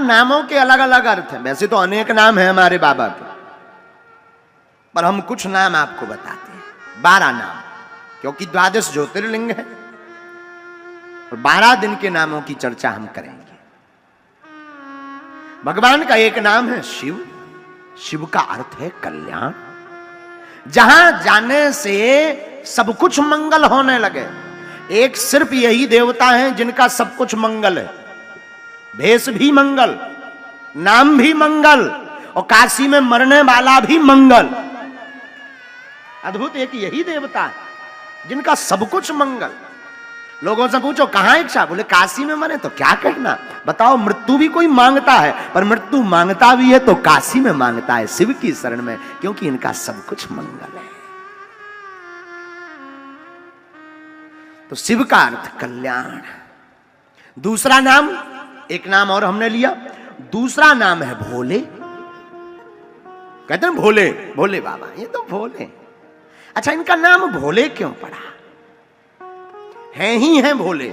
नामों के अलग अलग अर्थ हैं। वैसे तो अनेक नाम हैं हमारे बाबा के, पर हम कुछ नाम आपको बताते हैं, 12 नाम, क्योंकि 12 ज्योतिर्लिंग है और 12 दिन के नामों की चर्चा हम करेंगे। भगवान का एक नाम है शिव। शिव का अर्थ है कल्याण। जहां जाने से सब कुछ मंगल होने लगे। एक सिर्फ यही देवता है जिनका सब कुछ मंगल है। भेष भी मंगल, नाम भी मंगल, और काशी में मरने वाला भी मंगल। अद्भुत एक यही देवता है जिनका सब कुछ मंगल। लोगों से पूछो कहां इच्छा, बोले काशी में मरे, तो क्या कहना। बताओ, मृत्यु भी कोई मांगता है, पर मृत्यु मांगता भी है तो काशी में मांगता है, शिव की शरण में, क्योंकि इनका सब कुछ मंगल है। तो शिव का अर्थ कल्याण। दूसरा नाम, एक नाम और हमने लिया, दूसरा नाम है भोले। कहते हैं भोले, भोले बाबा, ये तो भोले। अच्छा, इनका नाम भोले क्यों पड़ा? हैं ही हैं भोले।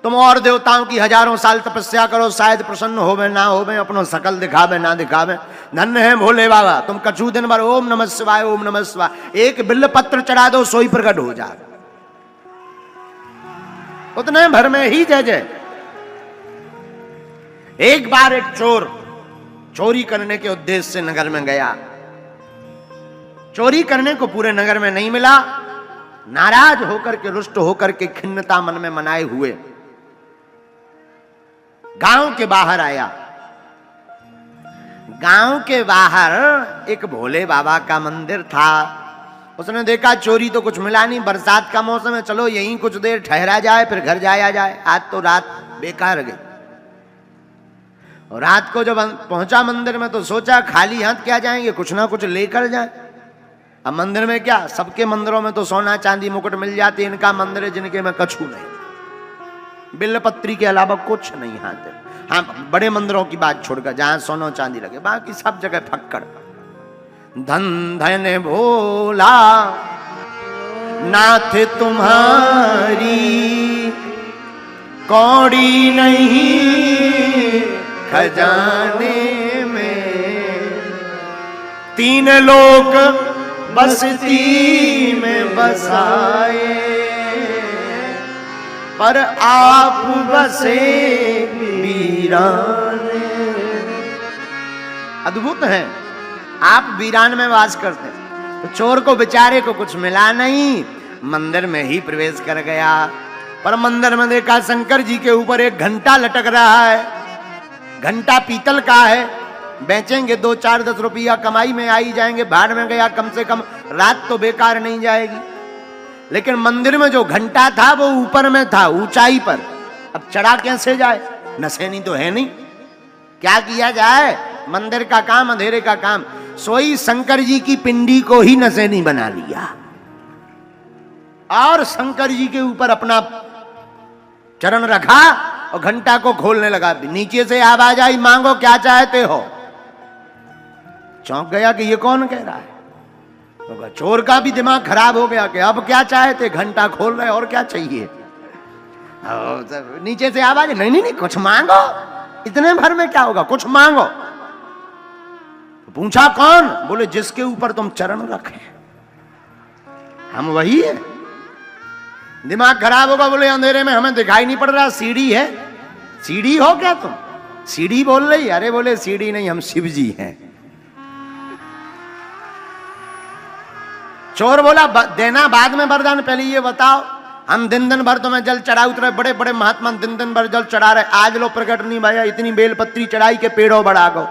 तुम और देवताओं की हजारों साल तपस्या करो, शायद प्रसन्न होवे ना होवे, अपनो सकल दिखावे ना दिखावे, धन्य है भोले बाबा। तुम कछु दिन भर ओम नमः शिवाय ओम नमः शिवाय एक बिल्व पत्र चढ़ा दो, सोई प्रकट हो जाए, उतने भर में ही जय जय। एक बार एक चोर चोरी करने के उद्देश्य से नगर में गया। चोरी करने को पूरे नगर में नहीं मिला। नाराज होकर के, रुष्ट होकर के, खिन्नता मन में मनाए हुए गांव के बाहर आया। गांव के बाहर एक भोले बाबा का मंदिर था। उसने देखा चोरी तो कुछ मिला नहीं, बरसात का मौसम है, चलो यहीं कुछ देर ठहरा जाए फिर घर जाया जाए। आज तो रात बेकार गई। और रात को जब पहुंचा मंदिर में तो सोचा खाली हाथ क्या जाएंगे, कुछ ना कुछ लेकर जाए। अब मंदिर में क्या, सबके मंदिरों में तो सोना चांदी मुकुट मिल जाती, इनका मंदिर है जिनके में कछु नहीं, बिल्वपत्री के अलावा कुछ नहीं हाथ। हाँ, बड़े मंदिरों की बात छोड़कर जहां सोना चांदी लगे, बाकी सब जगह फक्कड़। धन धन भोला नाथ तुम्हारी कौड़ी नहीं खजाने में, 3 लोक बसती में बसाए, पर आप बसे वीराने। अद्भुत है, आप वीरान में वास करते हैं। तो चोर को बेचारे को कुछ मिला नहीं, मंदिर में ही प्रवेश कर गया। पर मंदिर में देखा शंकर जी के ऊपर एक घंटा लटक रहा है। घंटा पीतल का है, बेचेंगे 2-4-10 रुपया कमाई में आई जाएंगे। भाड़ में गया, कम से कम रात तो बेकार नहीं जाएगी। लेकिन मंदिर में जो घंटा था वो ऊपर में था, ऊंचाई पर। अब चढ़ा कैसे जाए, नसेनी तो है नहीं, क्या किया जाए। मंदिर का काम, अंधेरे का काम। सोई शंकर जी की पिंडी को ही नसेनी बना लिया और शंकर जी के ऊपर अपना चरण रखा और घंटा को खोलने लगा। नीचे से आवाज आई, मांगो क्या चाहते हो। चौंक गया कि ये कौन कह रहा है। तो चोर का भी दिमाग खराब हो गया कि अब क्या चाहते, घंटा खोल रहे और क्या चाहिए। नीचे से आवाज, नहीं नहीं नहीं, कुछ मांगो, इतने भर में क्या होगा, कुछ मांगो। तो पूछा कौन, बोले जिसके ऊपर तुम चरण रखे हम वही है। दिमाग खराब होगा, बोले अंधेरे में हमें दिखाई नहीं पड़ रहा, सीढ़ी है। सीढ़ी हो क्या तुम, सीढ़ी बोल रही। अरे बोले सीढ़ी नहीं, हम शिव जी हैं। चोर बोला देना बाद में वरदान, पहले ये बताओ। हम दिन दिन भर तुम्हें जल चढ़ा उतरे, बड़े बड़े महात्मा दिन दिन भर जल चढ़ा रहे, आज लो प्रकट नहीं भैया। इतनी बेलपत्री चढ़ाई के पेड़ों बढ़ा गो,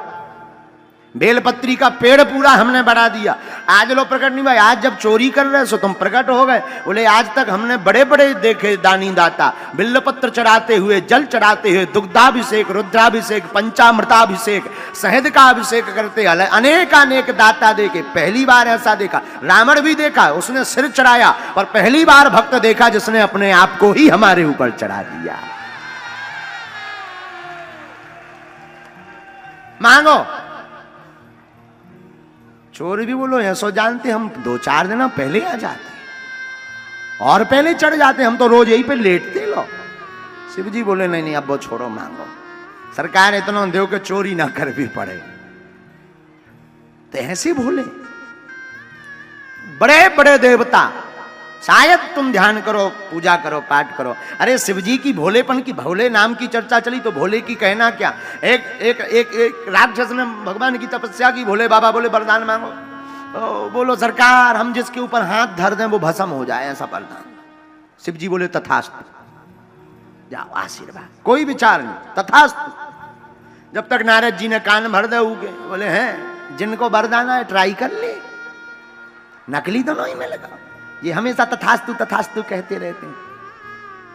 बेलपत्री का पेड़ पूरा हमने बढ़ा दिया, आज लो प्रकट नहीं भाई। आज जब चोरी कर रहे सो तुम प्रकट हो गए। बोले आज तक हमने बड़े बड़े देखे दानी दाता, बिल्वपत्र चढ़ाते हुए, जल चढ़ाते हुए, दुग्धाभिषेक, रुद्राभिषेक, पंचामृताभिषेक, शहद का अभिषेक करते, अनेक दाता देखे। पहली बार ऐसा देखा, रावण भी देखा, उसने सिर चढ़ाया, पर पहली बार भक्त देखा जिसने अपने आप को ही हमारे ऊपर चढ़ा दिया। मांगो। चोर भी बोलो ऐसो जानते, हम 2-4 दिन पहले आ जाते और पहले चढ़ जाते, हम तो रोज यही पे लेटते लो। शिव जी बोले नहीं नहीं, अब वो छोड़ो, मांगो। सरकार इतना दो के चोरी ना कर भी पड़े। तो ऐसे भोले बड़े बड़े देवता, शायद तुम ध्यान करो, पूजा करो, पाठ करो। अरे शिव जी की भोलेपन की, भोले नाम की चर्चा चली तो भोले की कहना क्या। एक एक एक, एक राक्षस ने भगवान की तपस्या की, भोले बाबा बोले वरदान मांगो। तो बोलो सरकार हम जिसके ऊपर हाथ धर दें वो भस्म हो जाए, ऐसा वरदान। शिव जी बोले तथास्तु, जाओ आशीर्वाद, कोई विचार नहीं, तथास्तु। जब तक नारद जी ने कान भर दे उगे, बोले हैं जिनको वरदान है ट्राई कर ले, नकली तो नहीं में लगा, ये हमेशा तथास्तु तथास्तु कहते रहते हैं।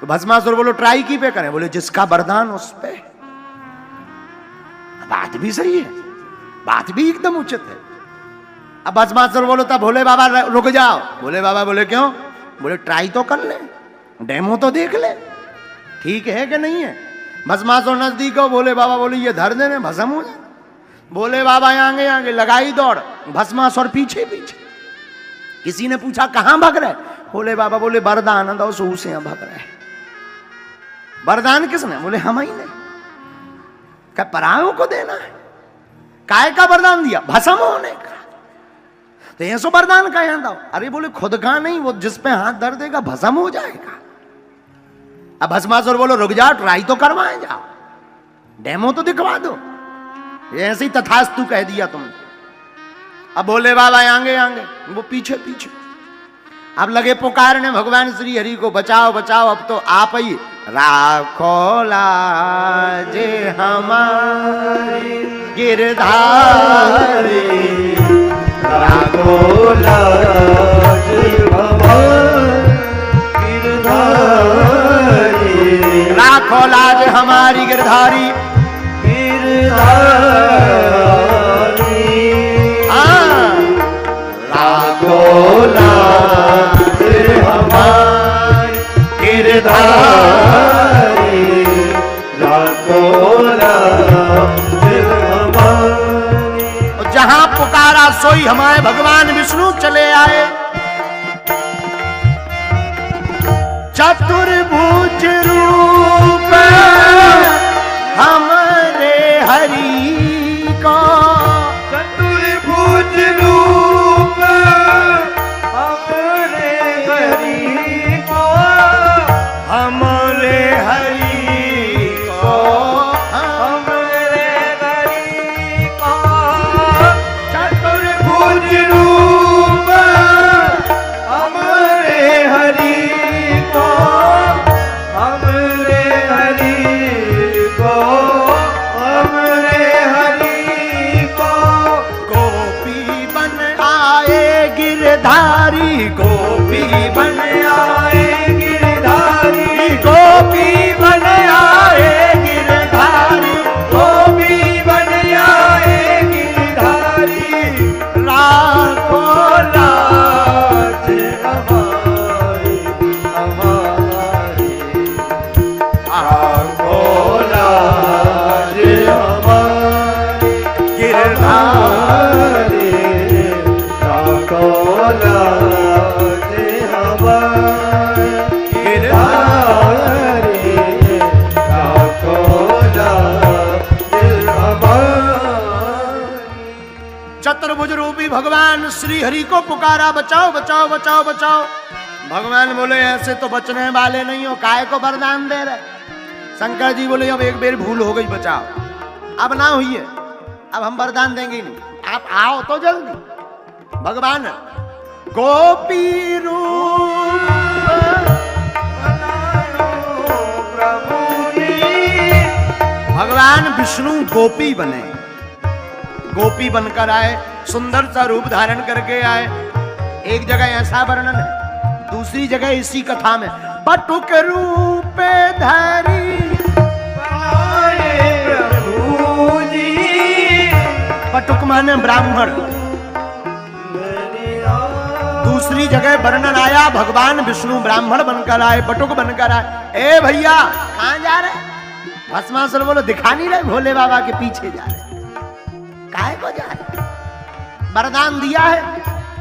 तो भस्मासुर बोलो ट्राई की पे करें, बोले जिसका वरदान उस पे। बात भी सही है, बात भी एकदम उचित है। अब भस्मासुर बोलो तब भोले बाबा रुक जाओ। भोले बाबा बोले क्यों? बोले ट्राई तो कर ले, डेमो तो देख ले, ठीक है कि नहीं है। भस्मासुर नजदीक हो, भोले बाबा बोले ये धर देने भस्म हो जाए। भोले बाबा आगे आगे लगाई दौड़, भस्मासुर पीछे पीछे। किसी ने पूछा कहां भाग रहे? भोले बाबा बोले वरदान दो, सो से भाग रहे। वरदान किसने? बोले हम ही ने। क्या परायों को देना है? काय का वरदान दिया? भस्म होने का। तो ये सो वरदान का यहां दो। अरे बोले खुद का नहीं, वो जिस पे हाथ धर देगा भस्म हो जाएगा। अब भस्मासुर बोलो रुक जाओ, ट्राई तो करवाए जाओ, डेमो तो दिखवा दो। ऐसे ही तथास्तु कह दिया तुमने। अब भोले बाबा आगे आगे, वो पीछे पीछे। अब लगे पुकारने भगवान श्री हरि को, बचाओ बचाओ, अब तो आप ही। राखो लाज हमारी गिरधारी, राखो लाज हमारी गिरधारी, राखो लाज हमारी गिरधारी जहां पुकारा सोई हमारे भगवान विष्णु चले आए। चतुर्भुज रूप हमारे हरि को, चतुर्भुज रूप हमारे हरि को, हमारे हरि को, हमारे हरि को। चतुर्भुज रूप हमारे हरि को, हमारे हरि को, हमारे हरि को। गोपी बन आए गिरधारी, गोपी बन आए गिरधारी, गोपी बन आए गिरधारी, गोपी बन आए गिरधारी। राखो लाज हमारी हमारी, राखो लाज हमारी गिरधारी, राखो लाज हमारी गिरधारी, राखो लाज हमारी। चतुर्भुज रूपी भगवान श्री हरि को पुकारा, बचाओ बचाओ बचाओ बचाओ। भगवान बोले ऐसे तो बचने वाले नहीं हो, काय को वरदान दे रहे। शंकर जी बोले अब एक बेर भूल हो गई, बचाओ, अब ना हुई है, अब हम वरदान देंगे नहीं, आप आओ तो जल्दी। भगवान गोपी रूप भगवान विष्णु गोपी बने, गोपी बनकर आए, सुंदर सा रूप धारण करके आए। एक जगह ऐसा वर्णन है, दूसरी जगह इसी कथा में पटुक रूप धारी प्रभु जी। पटुक माने ब्राह्मण। दूसरी जगह वर्णन आया भगवान विष्णु ब्राह्मण बनकर आए, पटुक बनकर आए। ए भैया कहां जा रहे? भस्मासुर बोलो दिखा नहीं रहे, भोले बाबा के पीछे जा रहे। काहे को जा रहे? वरदान दिया है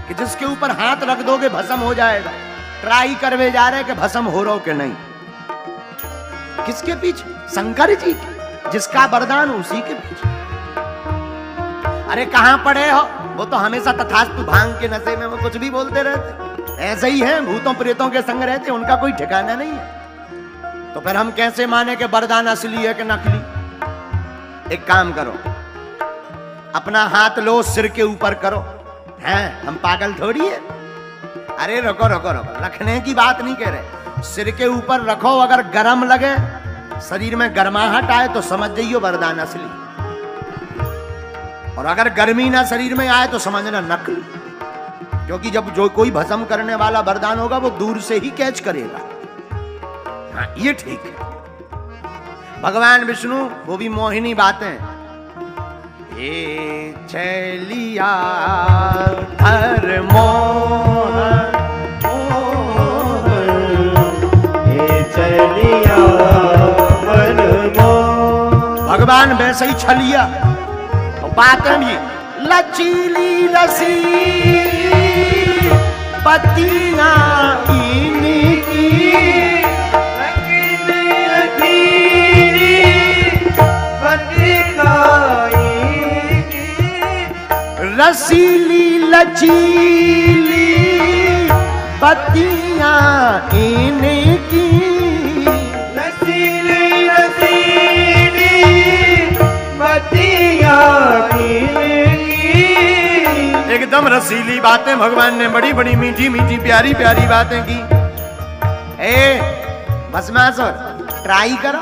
कि जिसके ऊपर हाथ रख दोगे भस्म हो जाएगा। ट्राई करवे जा रहे कि भस्म हो रहो कि नहीं। किसके पीछे? शंकर जी। जिसका वरदान उसी के पीछे। अरे कहां पड़े हो, वो तो हमेशा तथास्तु भांग के नशे में वो कुछ भी बोलते रहते, ऐसे ही हैं, भूतों प्रेतों के संग रहते, उनका कोई ठिकाना नहीं है। तो फिर हम कैसे माने कि वरदान असली है कि नकली? एक काम करो, अपना हाथ लो, सिर के ऊपर करो। हैं, हम पागल थोड़ी है। अरे रुको रुको रुको, रखने की बात नहीं कह रहे, सिर के ऊपर रखो। अगर गर्म लगे, शरीर में गर्माहट आए तो समझ जाइयो वरदान असली, और अगर गर्मी ना शरीर में आए तो समझना नकली। क्योंकि जब जो कोई भस्म करने वाला वरदान होगा वो दूर से ही कैच करेगा। हाँ, ये ठीक है। भगवान विष्णु वो भी मोहिनी बातें, ये चलिया धर मोहन, ये चलिया मन मोहन। भगवान वैसे ही छलिया, बातें भी लचीली रसी पतियां इनकी, रसीली लचीली पतियां इनकी, रसीली रसीली पतियां इनकी। एकदम रसीली बातें भगवान ने, बड़ी बड़ी मीठी मीठी प्यारी प्यारी बातें की। भस्मासुर ट्राई करो।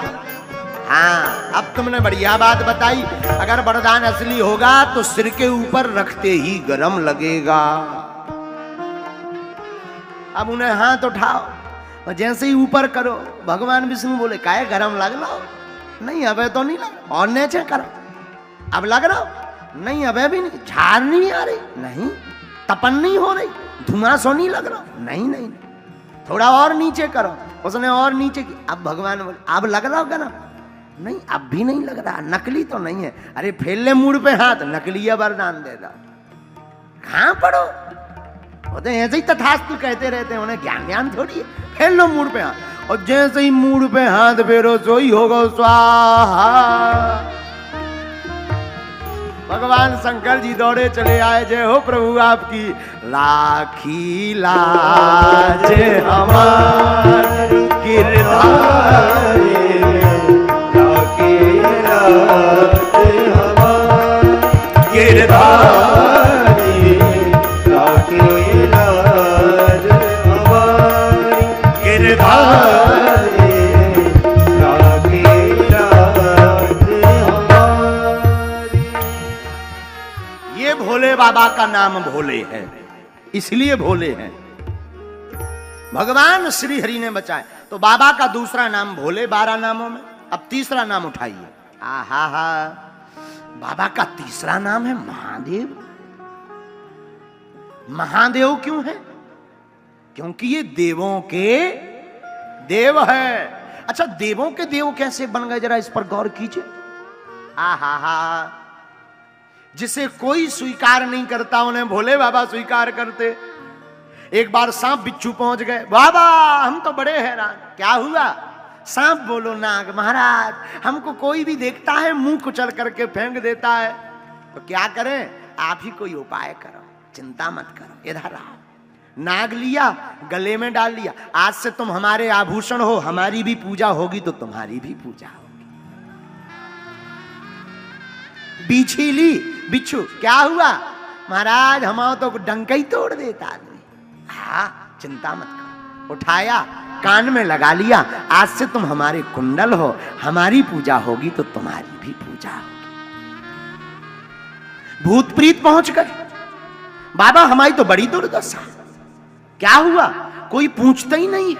हाँ, अब तुमने बढ़िया बात बताई। अगर वरदान असली होगा तो सिर के ऊपर रखते ही गरम लगेगा। अब उन्हें हाथ उठाओ और जैसे ही ऊपर करो, भगवान विष्णु बोले काहे गरम लग रहा? नहीं, अबे तो नहीं लग। और नीचे करो, अब लग रहा? नहीं, अबे भी नहीं। झाड़ नहीं आ रही? नहीं। तपन नहीं हो रही? धुआं सो नहीं लग रहा? नहीं नहीं। थोड़ा और नीचे करो, उसने और नीचे की। अब भगवान बोले अब लग रहा होगा ना? नहीं, अब भी नहीं लग रहा, नकली तो नहीं है। अरे फेल ले मुड़ पे हाथ, नकली वरदान दे रहा। कहां पड़ो, वो तो ऐसे ही तथास्तु कहते रहते हैं, उन्हें ज्ञान ज्ञान थोड़ी है। फेल लो मुड़ पे हाथ, और जैसे ही मुड़ पे हाथ फेरो सो ही होगा स्वाहा। भगवान शंकर जी दौड़े चले आए, जय हो प्रभु आपकी। लाखी लाज हमारी गिरधारी, गिरधारी, लाखी लाज हमारी गिरधारी, लाखी लाज हमारी। ये भोले बाबा का नाम भोले है, इसलिए भोले हैं। भगवान श्री हरि ने बचाए, तो बाबा का दूसरा नाम भोले, 12 नामों में। अब तीसरा नाम उठाइए। आहा हा, बाबा का तीसरा नाम है महादेव। महादेव क्यों है? क्योंकि ये देवों के देव है। अच्छा, देवों के देव कैसे बन गए, जरा इस पर गौर कीजिए। आहा हा, जिसे कोई स्वीकार नहीं करता उन्हें भोले बाबा स्वीकार करते। एक बार सांप बिच्छू पहुंच गए, बाबा हम तो बड़े हैरान। क्या हुआ? सांप बोलो नाग, महाराज हमको कोई भी देखता है मुंह कुचल करके फेंक देता है, तो क्या करें? आप ही कोई उपाय करो, चिंता मत करो, इधर आओ। नाग लिया, गले में डाल लिया, आज से तुम हमारे आभूषण हो, हमारी भी पूजा होगी तो तुम्हारी भी पूजा होगी। बिच्छी ली, बिच्छू क्या हुआ? महाराज हमारा तो डंका ही तोड़ देता आदमी। हाँ, चिंता मत करो, उठाया, कान में लगा लिया, आज से तुम हमारे कुंडल हो, हमारी पूजा होगी तो तुम्हारी भी पूजा होगी। भूत प्रीत पहुंच गए, बाबा हमारी तो बड़ी दुर्दशा। क्या हुआ? कोई पूछता ही नहीं।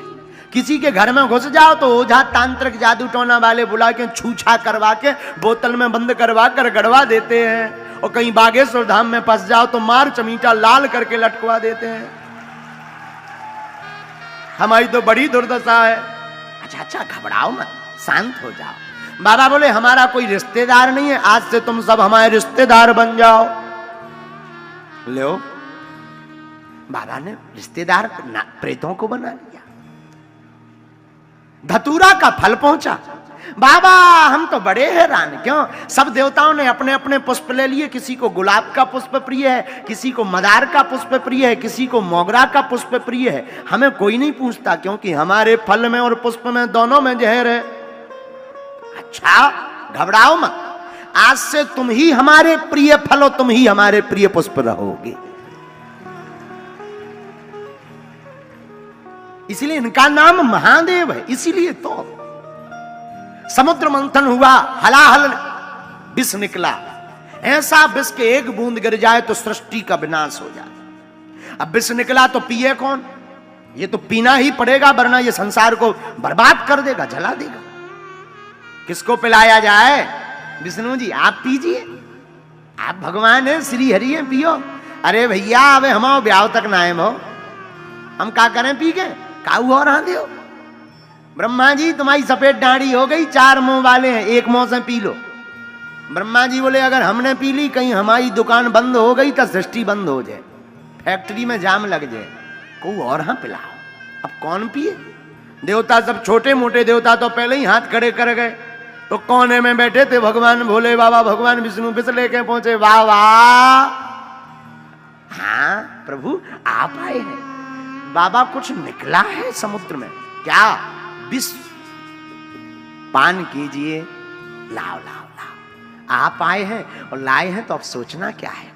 किसी के घर में घुस जाओ तो ओझा तांत्रिक जादू टोना वाले बुला के छूछा करवा के बोतल में बंद करवा कर गड़वा देते हैं, और कहीं बागेश्वर धाम में फंस जाओ तो मार चमीटा लाल करके लटकवा देते हैं। हमारी तो बड़ी दुर्दशा है। अच्छा अच्छा, घबराओ मत, शांत हो जाओ। बाबा बोले हमारा कोई रिश्तेदार नहीं है, आज से तुम सब हमारे रिश्तेदार बन जाओ। लो, बाबा ने रिश्तेदार प्रेतों को बना लिया। धतूरा का फल पहुंचा, बाबा हम तो बड़े हैरान, क्यों? सब देवताओं ने अपने अपने पुष्प ले लिए, किसी को गुलाब का पुष्प प्रिय है, किसी को मदार का पुष्प प्रिय है, किसी को मोगरा का पुष्प प्रिय है। हमें कोई नहीं पूछता, क्योंकि हमारे फल में और पुष्प में दोनों में जहर है। अच्छा, घबराओ मत, आज से तुम ही हमारे प्रिय फल और तुम ही हमारे प्रिय पुष्प रहोगे। इसीलिए इनका नाम महादेव है। इसीलिए तो समुद्र मंथन हुआ, हलाहल विष निकला। ऐसा विष के एक बूंद गिर जाए तो सृष्टि का विनाश हो जाए। अब विष निकला तो पिए कौन? ये तो पीना ही पड़ेगा, वरना ये संसार को बर्बाद कर देगा, जला देगा। किसको पिलाया जाए? विष्णु जी आप पीजिए, आप भगवान है, श्री हरि है, पियो। अरे भैया अब हमारे ब्याह तक ना आए, हम क्या करें पी के? काऊ और हाँ दियो। ब्रह्मा जी तुम्हारी सफेद दाढ़ी हो गई, 4 मुंह वाले हैं, एक मुंह से पी लो। ब्रह्मा जी बोले अगर हमने पी ली, कहीं हमारी दुकान बंद हो गई तो सृष्टि बंद हो जाए, फैक्ट्री में जाम लग जाए, को और हाँ पिलाओ। अब कौन पिए? देवता सब, छोटे मोटे देवता तो पहले ही हाथ खड़े कर गए। तो कोने में बैठे थे भगवान भोले बाबा, भगवान विष्णु विष लेके पहुंचे। वाह वाह, हाँ प्रभु आप आए हैं। बाबा कुछ निकला है समुद्र में, क्या? विष पान कीजिए, लाओ लाओ लाओ। आप आए हैं और लाए हैं तो अब सोचना क्या है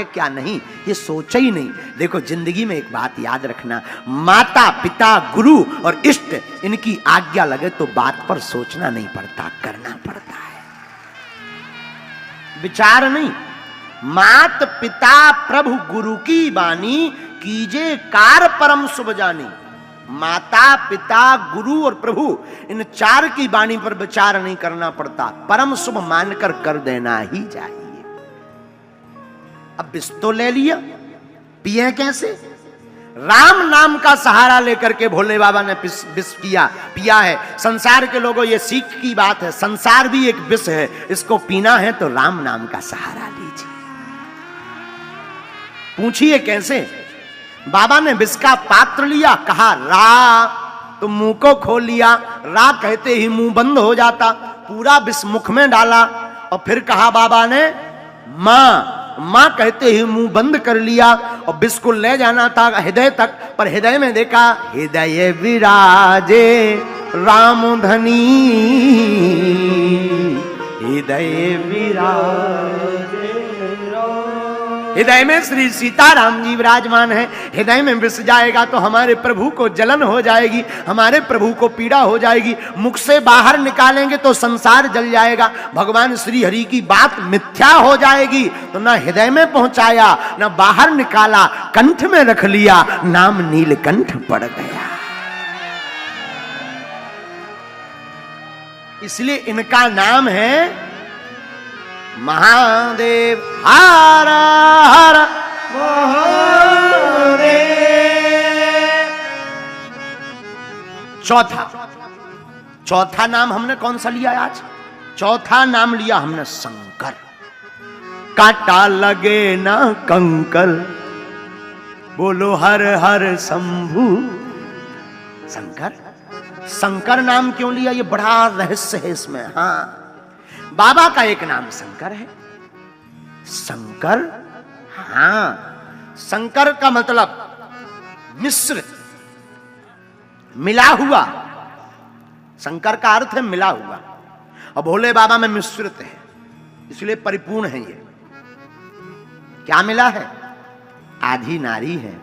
क्या नहीं, ये सोचा ही नहीं। देखो जिंदगी में एक बात याद रखना, माता पिता गुरु और इष्ट इनकी आज्ञा लगे तो बात पर सोचना नहीं पड़ता, करना पड़ता है, विचार नहीं। मात पिता प्रभु गुरु की बानी, कीजे कार परम शुभ जानी। माता पिता गुरु और प्रभु इन 4 की बानी पर विचार नहीं करना पड़ता, परम शुभ मानकर कर देना ही चाहिए। अब विष तो ले लिया, पिए कैसे? राम नाम का सहारा लेकर के भोले बाबा ने विष पिया है। संसार के लोगों ये सीख की बात है, संसार भी एक विष है, इसको पीना है तो राम नाम का सहारा लीजिए। पूछिए कैसे? बाबा ने विष का पात्र लिया, कहा रा, तो मुंह को खोल लिया। रा कहते ही मुंह बंद हो जाता, पूरा विष मुख में डाला। और फिर कहा बाबा ने मां, मां कहते ही मुंह बंद कर लिया। और विष को ले जाना था हृदय तक, पर हृदय में देखा हृदय विराजे राम धनी, हृदय विराजे, हृदय में श्री सीताराम जी विराजमान है। हृदय में विष जाएगा तो हमारे प्रभु को जलन हो जाएगी, हमारे प्रभु को पीड़ा हो जाएगी। मुख से बाहर निकालेंगे तो संसार जल जाएगा, भगवान श्री हरि की बात मिथ्या हो जाएगी। तो ना हृदय में पहुंचाया, ना बाहर निकाला, कंठ में रख लिया, नाम नीलकंठ पड़ गया। इसलिए इनका नाम है महादेव। हर हर महादेव। चौथा नाम हमने कौन सा लिया आज? चौथा नाम लिया हमने शंकर। कांटा लगे ना कंकर, बोलो हर हर शंभु शंकर। शंकर नाम क्यों लिया? ये बड़ा रहस्य है इसमें। हाँ, बाबा का एक नाम शंकर है। शंकर, हाँ, शंकर का मतलब मिश्र, मिला हुआ। शंकर का अर्थ है मिला हुआ, और भोले बाबा में मिश्रित है, इसलिए परिपूर्ण है। ये क्या मिला है? आधी नारी है,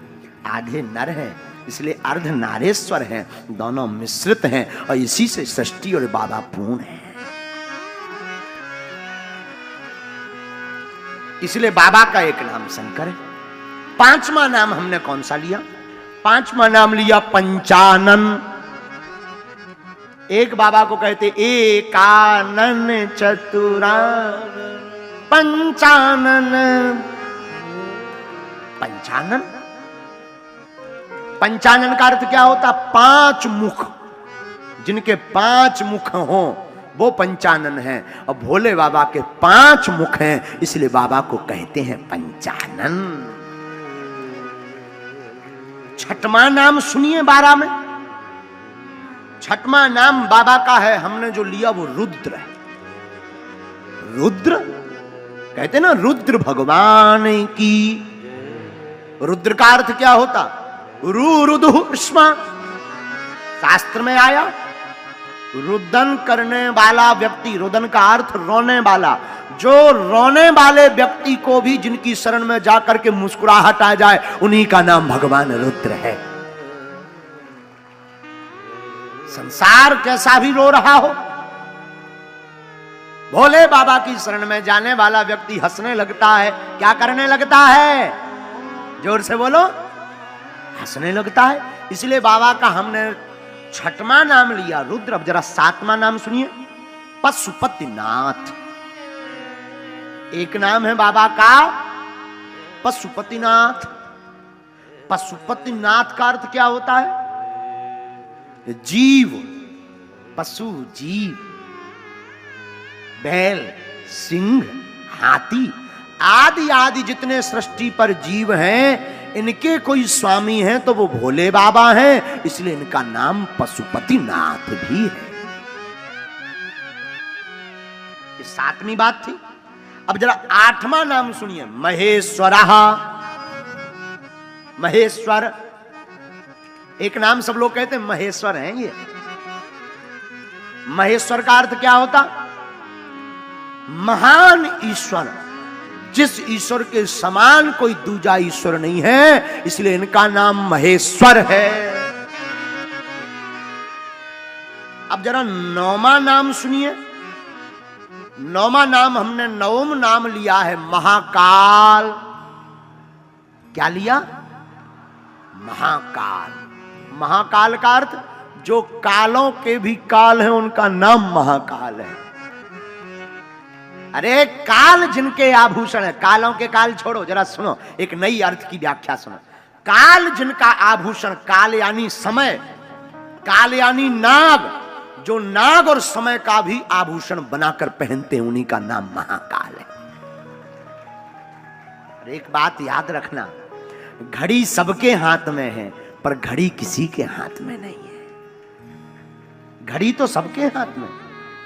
आधे नर है, इसलिए अर्ध नारेश्वर है, दोनों मिश्रित हैं, और इसी से सृष्टि और बाबा पूर्ण है। इसलिए बाबा का एक नाम शंकर है। 5वां नाम हमने कौन सा लिया? 5वां नाम लिया पंचानन। एक बाबा को कहते एकानन चतुरानन पंचानन। पंचानन, पंचानन का अर्थ क्या होता? 5 मुख, जिनके 5 मुख हों वो पंचानन है। और भोले बाबा के 5 मुख हैं, इसलिए बाबा को कहते हैं पंचानन। 6वां नाम सुनिए 12 में। छठवां नाम बाबा का है, हमने जो लिया वो रुद्र है। रुद्र कहते ना, रुद्र भगवान की। रुद्र का अर्थ क्या होता? रुदुष्मा, शास्त्र में आया। रुदन करने वाला व्यक्ति, रुदन का अर्थ रोने वाला। जो रोने वाले व्यक्ति को भी जिनकी शरण में जाकर के मुस्कुराहट आ जाए, उन्हीं का नाम भगवान रुद्र है। संसार कैसा भी रो रहा हो, भोले बाबा की शरण में जाने वाला व्यक्ति हंसने लगता है। क्या करने लगता है? जोर से बोलो। हंसने लगता है। इसलिए बाबा का हमने छठवां नाम लिया रुद्र। अब जरा सातवां नाम सुनिए, पशुपतिनाथ। एक नाम है बाबा का पशुपतिनाथ। पशुपतिनाथ का अर्थ क्या होता है? जीव, पशु जीव। बैल, सिंह, हाथी आदि आदि जितने सृष्टि पर जीव हैं, इनके कोई स्वामी हैं तो वो भोले बाबा हैं। इसलिए इनका नाम पशुपतिनाथ भी है। ये सातवीं बात थी। अब जरा आठवां नाम सुनिए, महेश्वरः। महेश्वर एक नाम सब लोग कहते हैं महेश्वर हैं ये। महेश्वर का अर्थ क्या होता? महान ईश्वर। जिस ईश्वर के समान कोई दूजा ईश्वर नहीं है, इसलिए इनका नाम महेश्वर है। अब जरा नौवां नाम सुनिए। नौवां नाम हमने नवम नाम लिया है महाकाल। क्या लिया? महाकाल। महाकाल का अर्थ जो कालों के भी काल है, उनका नाम महाकाल है। अरे काल जिनके आभूषण है, कालों के काल छोड़ो, जरा सुनो, एक नई अर्थ की व्याख्या सुनो। काल जिनका आभूषण, काल यानी समय, काल यानी नाग, जो नाग और समय का भी आभूषण बनाकर पहनते हैं, उन्हीं का नाम महाकाल है। और एक बात याद रखना, घड़ी सबके हाथ में है, पर घड़ी किसी के हाथ में नहीं है। घड़ी तो सबके हाथ में,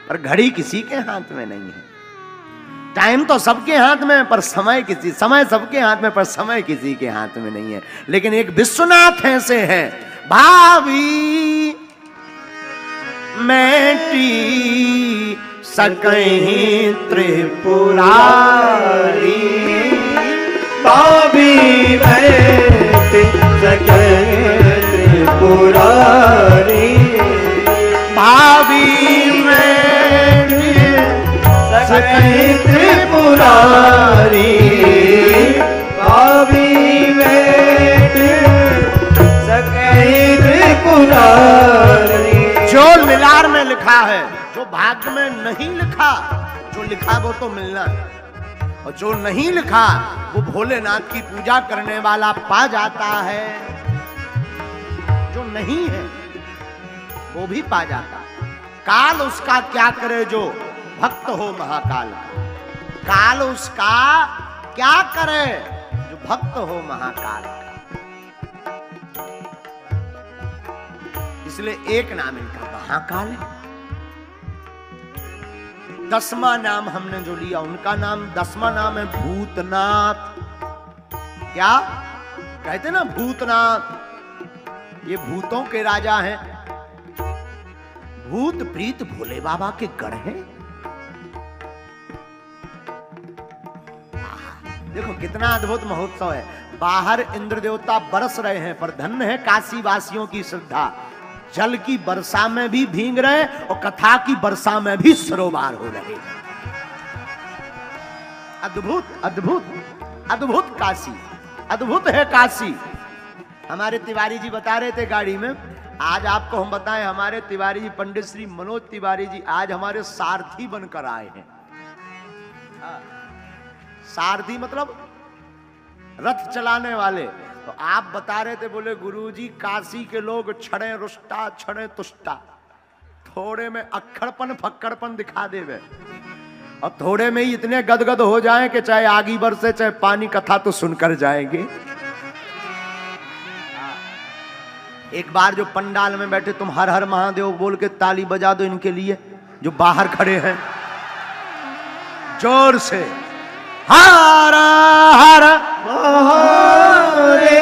पर घड़ी किसी के हाथ में नहीं है। टाइम तो सबके हाथ में, पर समय सबके हाथ में, पर समय किसी के हाथ में नहीं है। लेकिन एक विश्वनाथ ऐसे हैं, भावी मैटी सकहीं त्रिपुरारी, भावी मैटी सकहीं त्रिपुरारी, भावी मैटी सकहीं त्रिपुरारी, भावी मैटी सकहीं त्रिपुरारी। जो लीलार में लिखा है, जो भाग्य में नहीं लिखा, जो लिखा वो तो मिलना है, और जो नहीं लिखा वो भोलेनाथ की पूजा करने वाला पा जाता है। जो नहीं है वो भी पा जाता। काल उसका क्या करे जो भक्त हो महाकाल का। काल उसका क्या करे जो भक्त हो महाकाल का। इसलिए एक नाम इनका महाकाल है। 10वां नाम हमने जो लिया, उनका नाम 10वां नाम है भूतनाथ। क्या कहते ना, भूतनाथ। ये भूतों के राजा हैं। भूत प्रीत भोले बाबा के गढ़ है। देखो कितना अद्भुत महोत्सव है। बाहर इंद्र देवता बरस रहे हैं, पर धन्य है काशी वासियों की श्रद्धा। जल की वर्षा में भी भींग रहे और कथा की वर्षा में भी सरोवार हो रहे। अद्भुत अद्भुत अद्भुत काशी, अद्भुत है काशी। हमारे तिवारी जी बता रहे थे गाड़ी में, आज आपको हम बताएं, हमारे तिवारी जी पंडित श्री मनोज तिवारी जी आज हमारे सारथी बनकर आए हैं। सारथी मतलब रथ चलाने वाले। तो आप बता रहे थे, बोले गुरुजी काशी के लोग छड़े रुष्टा छड़े तुष्टा, थोड़े में अक्खड़पन फक्कड़पन दिखा देवे और थोड़े में ही इतने गदगद हो जाएं कि चाहे आगी बरसे चाहे पानी, कथा तो सुनकर जाएंगे। एक बार जो पंडाल में बैठे तुम हर हर महादेव बोल के ताली बजा दो इनके लिए, जो बाहर खड़े हैं, जोर से हर हर महादेव।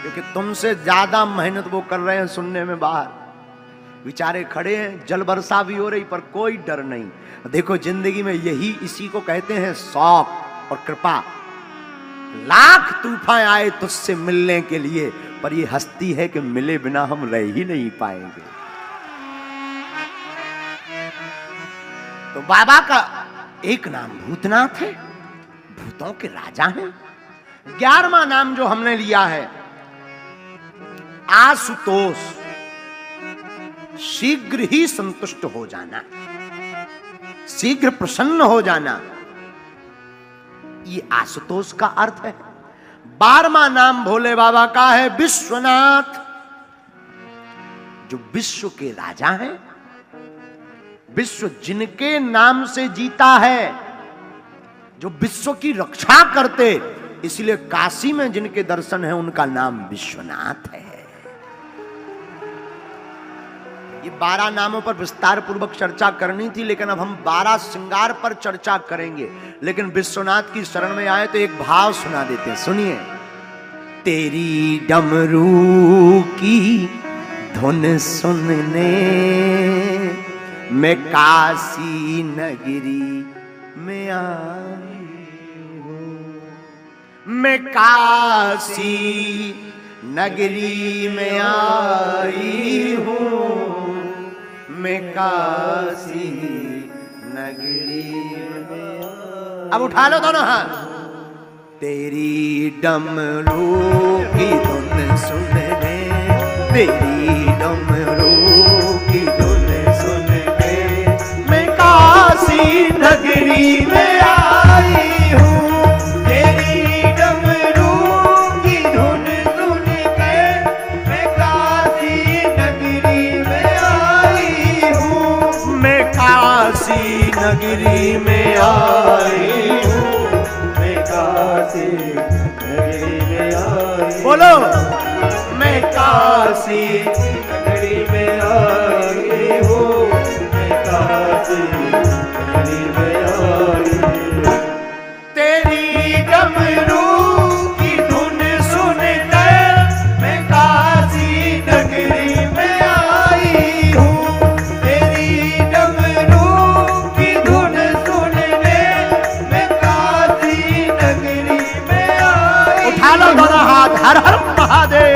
क्योंकि तुमसे ज्यादा मेहनत वो कर रहे हैं सुनने में, बाहर बेचारे खड़े हैं, जल वर्षा भी हो रही पर कोई डर नहीं। देखो जिंदगी में यही इसी को कहते हैं शौक और कृपा। लाख तूफान आए तुझसे मिलने के लिए, पर ये हस्ती है कि मिले बिना हम रह ही नहीं पाएंगे। तो बाबा का एक नाम भूतनाथ है, भूतों के राजा हैं। 11वां नाम जो हमने लिया है आशुतोष, शीघ्र ही संतुष्ट हो जाना, शीघ्र प्रसन्न हो जाना, ये आशुतोष का अर्थ है। 12वां नाम भोले बाबा का है विश्वनाथ, जो विश्व के राजा हैं। विश्व जिनके नाम से जीता है, जो विश्व की रक्षा करते, इसलिए काशी में जिनके दर्शन है उनका नाम विश्वनाथ है। ये 12 नामों पर विस्तार पूर्वक चर्चा करनी थी, लेकिन अब हम 12 श्रृंगार पर चर्चा करेंगे। लेकिन विश्वनाथ की शरण में आए तो एक भाव सुना देते हैं, सुनिए। तेरी डमरू की धुन सुनने मैं काशी नगरी में आई हूँ, मैं काशी नगरी में आई हूँ, मैं काशी नगरी में। अब उठा लो दोनों हाथ। तेरी डमरू की धुन सुनने, तेरी डमरू की धुन सुनने मैं काशी नगरी में आई हूँ, तेरी डमरू की धुन सुन के मैं काशी नगरी में आई हूँ, मैं काशी नगरी में आई हूँ, मैं काशी नगरी में आई। बोलो, मैं काशी नगरी में आई हूँ, मैं काशी नगरी में आई हूँ। तेरी डमरू की धुन सुनते मैं काशी नगरी में आई हूँ, तेरी डमरू की धुन सुनने मैं काशी नगरी में आई। उठा लो दोनों हाथ, हर हर महादेव।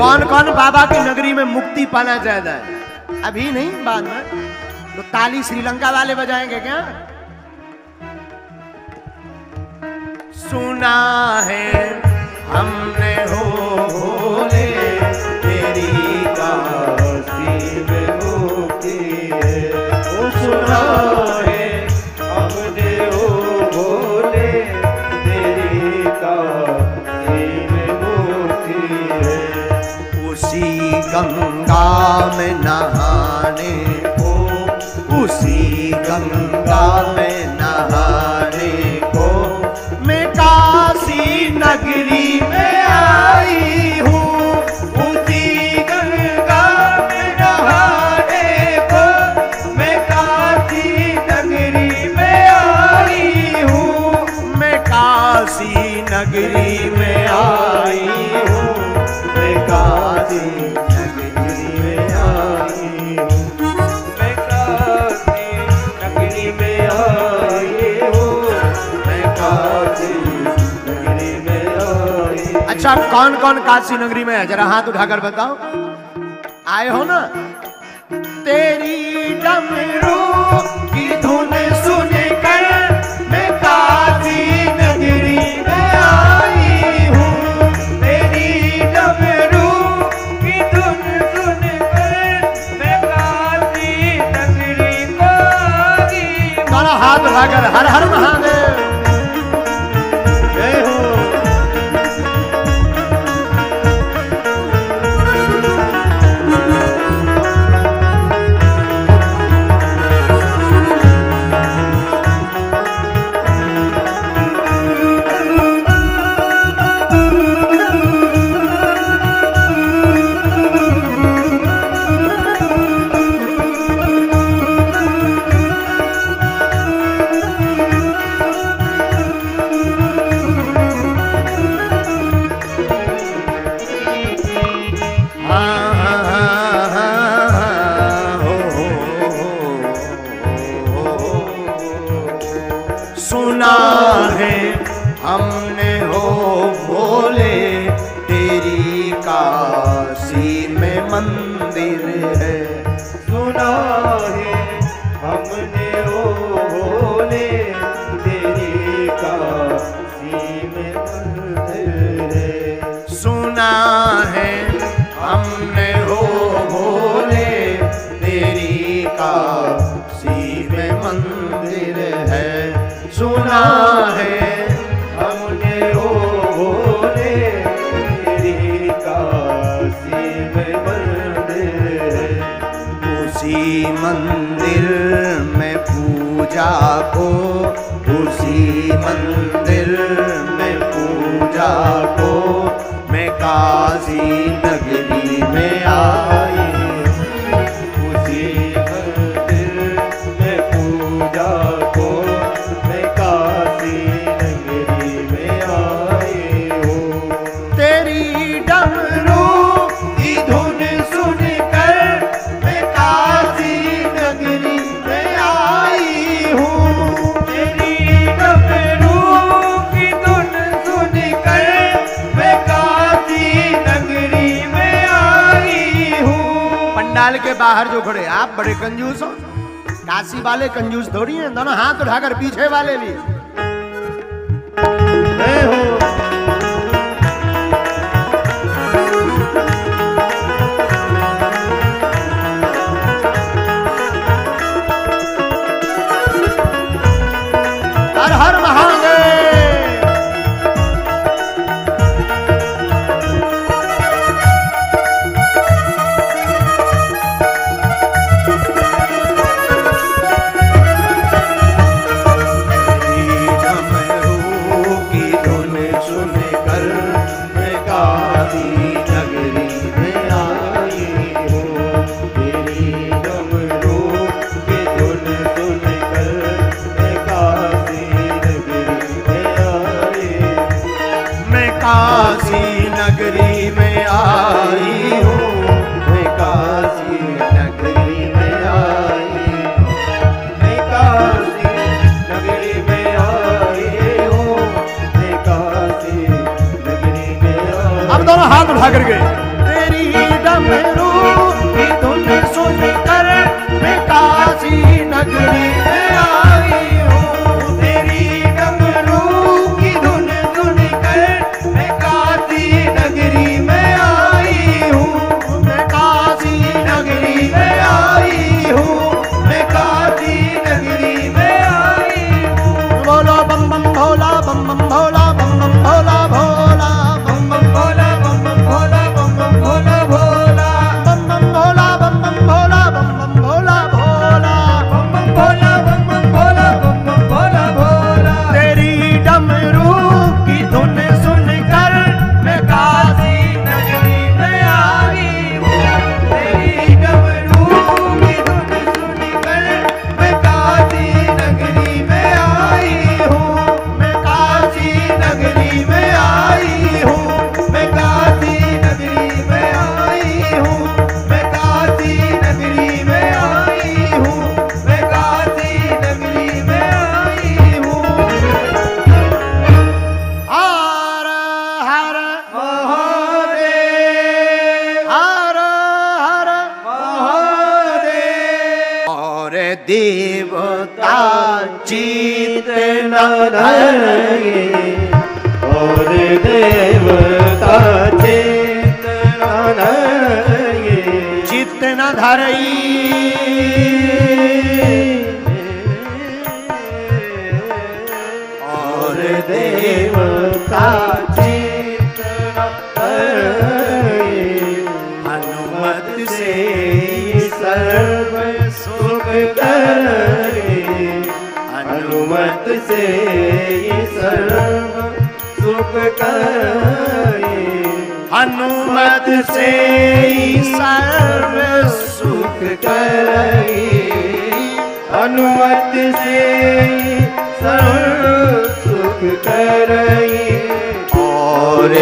कौन कौन बाबा की नगरी में मुक्ति पाना चाहता है? अभी नहीं, बाद में। तो ताली श्रीलंका वाले बजाएंगे क्या? सुना है हमने हो भोले तेरी काशी में मुक्ति है। ओ सुना है हमने हो भोले तेरी काशी में मुक्ति है। उसी गंगा में नहाने को, गंगा में नहाने को मैं काशी नगरी में आई हूँ। उसी गंगा में नहाने को मैं काशी नगरी में आई हूँ। मैं काशी नगरी में आई हूँ। मैं काशी नगरी में आई हूँ। मैं काशी नगरी में आई हूँ। मैं काशी नगरी में आई हूँ। अच्छा, कौन कौन काशी नगरी में है? जरा हाथ उठाकर बताओ। आए हो ना? तेरी डमरू की धुन सुन कर मैं काशी नगरी में आई हूँ। तेरी डमरू की धुन सुन कर मैं काशी नगरी को आई हूँ। दोनों हाथ उठाकर हर हर महादेव। जय हो। सुना है हमने हो भोले तेरी काशी में मंदिर है। सुना है हमने ओ भोले तेरी काशी में मंदिर है। सुना है हमने हो भोले तेरी काशी में मंदिर है। सुना है हमने ओ भोले तेरी काशी में मंदिर है। उसी मंदिर में पूजा को, उसी मंदिर में पूजा को मैं काशी नगरी में आई। उसी मंदिर में पूजा को मैं काशी नगरी में आई हूँ। तेरी डमरू की धुन सुन कर मैं काशी नगरी में आई हूँ। तेरी डमरू की धुन सुन कर मैं काशी नगरी में आई हूँ। पंडाल के बाहर जो खड़े, आप बड़े कंजूस हो। काशी वाले कंजूस थोड़ी हैं। दोनों हाथ उठाकर पीछे वाले भी। जय हो। हर हर महादेव। तेरी डमरू की धुन सुन कर मैं काशी नगरी में आई हूँ। तेरी डमरू की धुन सुन कर मैं काशी नगरी में आई। मैं काशी नगरी में आई हूँ। मैं काशी नगरी में आई। मैं काशी नगरी में आई हूँ। मैं काशी नगरी में आई। अब दोनों हाथ उठा कर गए। तेरी डमरू की धुन सुन कर मैं काशी नगरी में आई हूँ। तेरी डमरू की धुन सुन कर मैं काशी नगरी में आई हूँ। मैं काशी नगरी में आई हूँ। मैं काशी नगरी में आई हूँ। बोलो बम बम भोला, बम बम भोला, बम बम भोला भोला, बम बम भोला, बम बम भोला, बम बम भोला भोला, बम बम भोला, बम बम भोला, बम बम भोला भोला, बम बम भोला, देवता चित न धरई और देवता चित न धरई चित न धरई और देवता चित न धरई हनुमत से सर्व सुख करे हनुमत से सर्व सुख करे हनुमत से सर्व सुख करे हनुमत से सर्व सुख करे और